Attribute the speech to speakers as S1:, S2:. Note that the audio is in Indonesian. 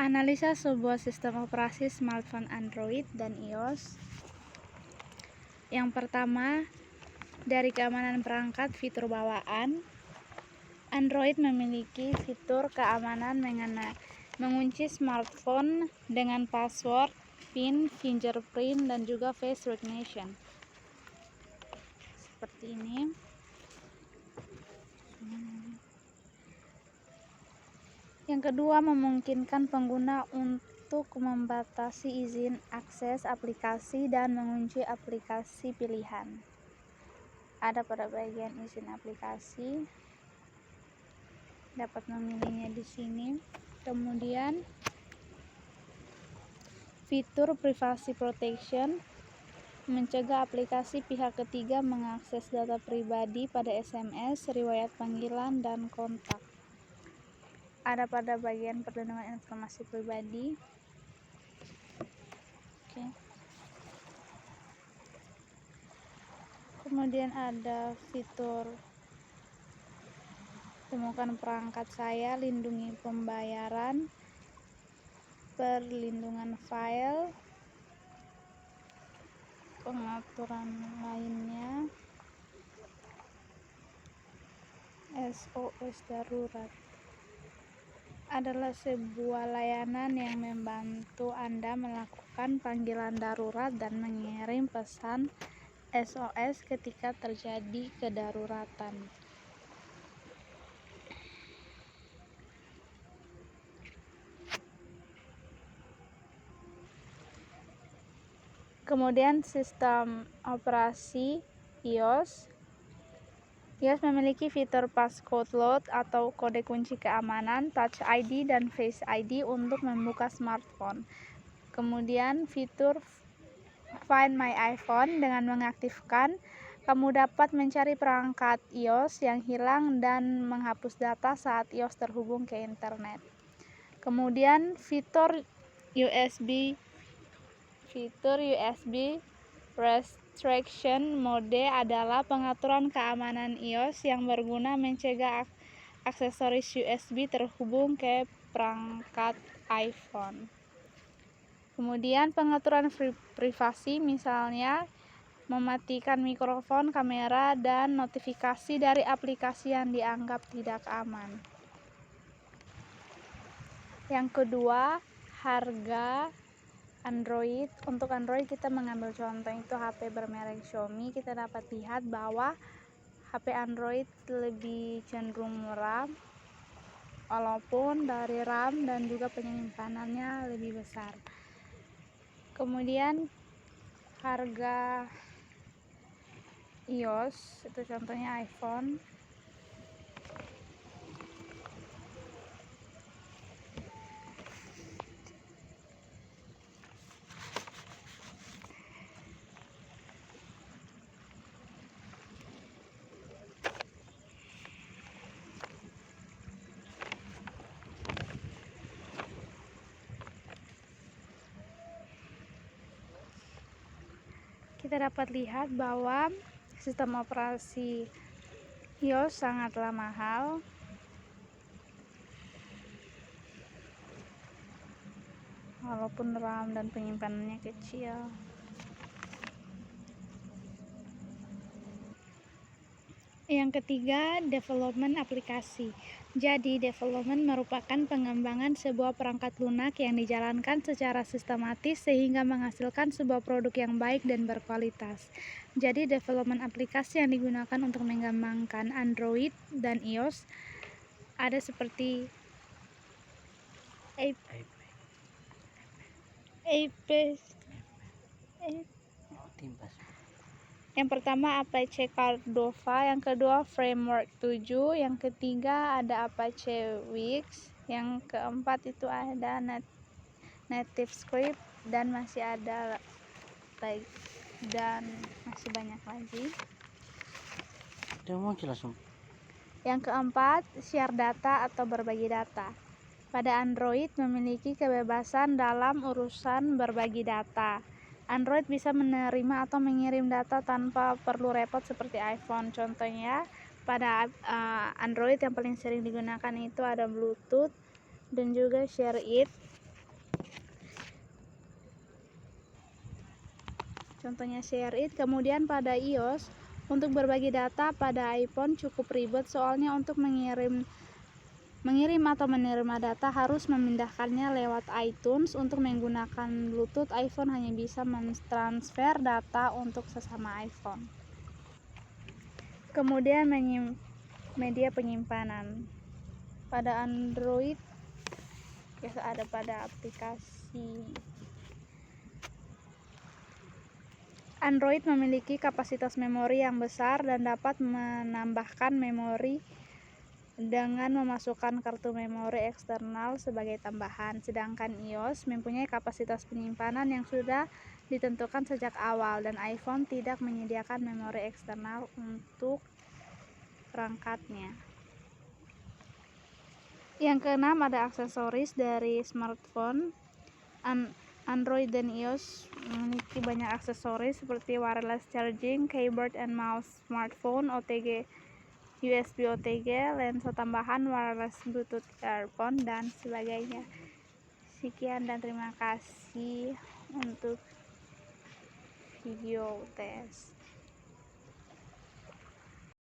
S1: Analisa sebuah sistem operasi smartphone Android dan iOS. Yang pertama, dari keamanan perangkat fitur bawaan. Android memiliki fitur keamanan mengunci smartphone dengan password, PIN, fingerprint, dan juga face recognition. Seperti ini. Yang kedua, memungkinkan pengguna untuk membatasi izin akses aplikasi dan mengunci aplikasi pilihan. Ada pada bagian izin aplikasi, dapat memilihnya di sini. Kemudian fitur privacy protection, mencegah aplikasi pihak ketiga mengakses data pribadi pada SMS, riwayat panggilan, dan kontak. Ada pada bagian perlindungan informasi pribadi. Oke. Kemudian ada fitur temukan perangkat saya, lindungi pembayaran, perlindungan file, pengaturan lainnya, SOS darurat adalah sebuah layanan yang membantu Anda melakukan panggilan darurat dan mengirim pesan SOS ketika terjadi kedaruratan. Kemudian sistem operasi iOS. iOS memiliki fitur passcode lock atau kode kunci keamanan, Touch ID dan Face ID untuk membuka smartphone. Kemudian fitur Find My iPhone, dengan mengaktifkan, kamu dapat mencari perangkat iOS yang hilang dan menghapus data saat iOS terhubung ke internet. Kemudian fitur USB Restriction Mode adalah pengaturan keamanan iOS yang berguna mencegah aksesoris USB terhubung ke perangkat iPhone. Kemudian pengaturan privasi, misalnya mematikan mikrofon, kamera, dan notifikasi dari aplikasi yang dianggap tidak aman. Yang kedua, harga Android. Untuk Android kita mengambil contoh itu HP bermerek Xiaomi. Kita dapat lihat bahwa HP Android lebih cenderung murah, walaupun dari RAM dan juga penyimpanannya lebih besar. Kemudian harga iOS, itu contohnya iPhone. Kita dapat lihat bahwa sistem operasi iOS sangatlah mahal. Walaupun RAM dan penyimpanannya kecil. Yang ketiga, development aplikasi. Jadi, development merupakan pengembangan sebuah perangkat lunak yang dijalankan secara sistematis sehingga menghasilkan sebuah produk yang baik dan berkualitas. Jadi, development aplikasi yang digunakan untuk mengembangkan Android dan iOS ada seperti Yang pertama Apache Cordova, yang kedua Framework 7, yang ketiga ada Apache Wix, yang keempat itu ada Native Script, dan masih ada dan masih banyak lagi. Yang keempat, share data atau berbagi data. Pada Android memiliki kebebasan dalam urusan berbagi data. Android bisa menerima atau mengirim data tanpa perlu repot seperti iPhone. Contohnya, pada Android yang paling sering digunakan itu ada Bluetooth dan juga Share It. contohnya share it. Kemudian pada iOS, untuk berbagi data pada iPhone cukup ribet, soalnya untuk mengirim atau menerima data harus memindahkannya lewat iTunes. Untuk menggunakan Bluetooth, iPhone hanya bisa mentransfer data untuk sesama iPhone. Kemudian media penyimpanan. Pada Android biasa ada pada aplikasi. Android memiliki kapasitas memori yang besar dan dapat menambahkan memori dengan memasukkan kartu memori eksternal sebagai tambahan. Sedangkan iOS mempunyai kapasitas penyimpanan yang sudah ditentukan sejak awal, dan iPhone tidak menyediakan memori eksternal untuk perangkatnya. Yang keenam, ada aksesoris dari smartphone. Android dan iOS memiliki banyak aksesoris seperti wireless charging, keyboard and mouse, smartphone, OTG, USB OTG, lensa tambahan, wireless Bluetooth earphone, dan sebagainya. Sekian dan terima kasih untuk video tes.